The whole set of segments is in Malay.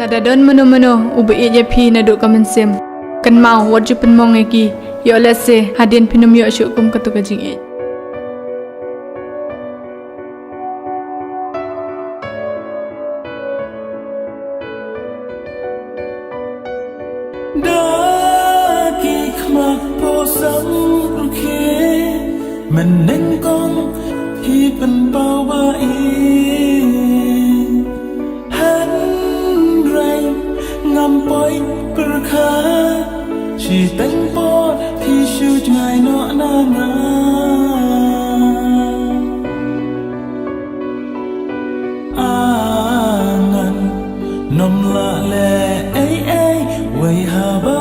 Nada don meno-meno ubi je pi na duk kamen sem. Kan mau wat ju pen mong eki. Yo lese hadin pinum yo syukum katu kajing e. Daki khmak po sam ukhe meneng kong hi pen bao ba e han rai ngam poi per kha chi teng po thi shu ngai no na na angan nom la le ai ai way ha ba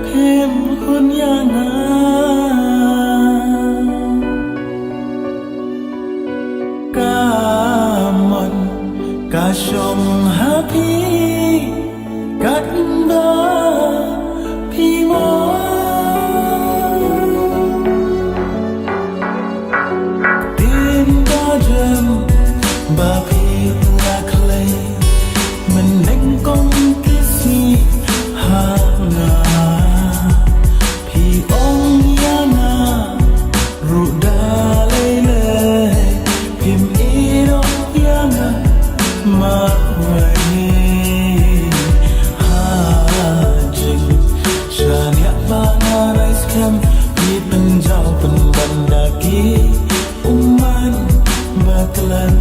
phem hun yang a ka mon ka shom ha pi kat da pi mo tin da jam ba pi la clay mình đánh con cái gì ha na pi ong ya na ru da le le pim e ro ya na ma wai ha jing shan ya ba na rais kam pi pen jau pen banda ki uman baklan